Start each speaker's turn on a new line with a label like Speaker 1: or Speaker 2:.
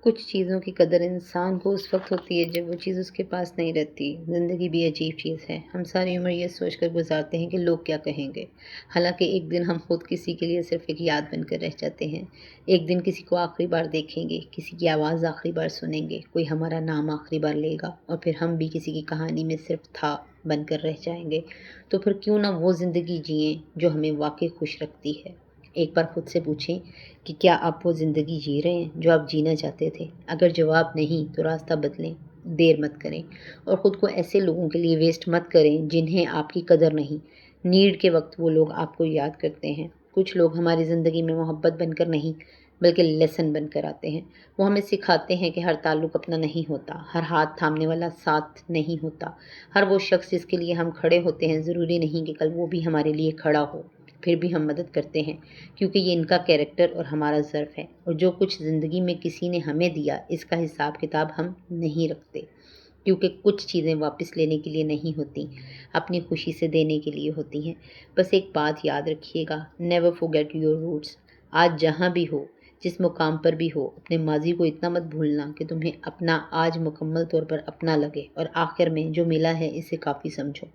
Speaker 1: کچھ چیزوں کی قدر انسان کو اس وقت ہوتی ہے جب وہ چیز اس کے پاس نہیں رہتی۔ زندگی بھی عجیب چیز ہے۔ ہم ساری عمر یہ سوچ کر گزارتے ہیں کہ لوگ کیا کہیں گے، حالانکہ ایک دن ہم خود کسی کے لیے صرف ایک یاد بن کر رہ جاتے ہیں۔ ایک دن کسی کو آخری بار دیکھیں گے، کسی کی آواز آخری بار سنیں گے، کوئی ہمارا نام آخری بار لے گا، اور پھر ہم بھی کسی کی کہانی میں صرف تھا بن کر رہ جائیں گے۔ تو پھر کیوں نہ وہ زندگی جئیں جو ہمیں واقعی خوش رکھتی ہے۔ ایک بار خود سے پوچھیں کہ کیا آپ وہ زندگی جی رہے ہیں جو آپ جینا چاہتے تھے؟ اگر جواب نہیں تو راستہ بدلیں، دیر مت کریں، اور خود کو ایسے لوگوں کے لیے ویسٹ مت کریں جنہیں آپ کی قدر نہیں۔ نیڈ کے وقت وہ لوگ آپ کو یاد کرتے ہیں۔ کچھ لوگ ہماری زندگی میں محبت بن کر نہیں بلکہ لیسن بن کر آتے ہیں۔ وہ ہمیں سکھاتے ہیں کہ ہر تعلق اپنا نہیں ہوتا، ہر ہاتھ تھامنے والا ساتھ نہیں ہوتا، ہر وہ شخص جس کے لیے ہم کھڑے ہوتے ہیں ضروری نہیں کہ کل وہ بھی ہمارے لیے کھڑا ہو۔ پھر بھی ہم مدد کرتے ہیں کیونکہ یہ ان کا کیریکٹر اور ہمارا ظرف ہے، اور جو کچھ زندگی میں کسی نے ہمیں دیا اس کا حساب کتاب ہم نہیں رکھتے، کیونکہ کچھ چیزیں واپس لینے کے لیے نہیں ہوتی، اپنی خوشی سے دینے کے لیے ہوتی ہیں۔ بس ایک بات یاد رکھیے گا، نیور forget your roots۔ آج جہاں بھی ہو، جس مقام پر بھی ہو، اپنے ماضی کو اتنا مت بھولنا کہ تمہیں اپنا آج مکمل طور پر اپنا لگے، اور آخر میں جو ملا ہے اسے کافی سمجھو۔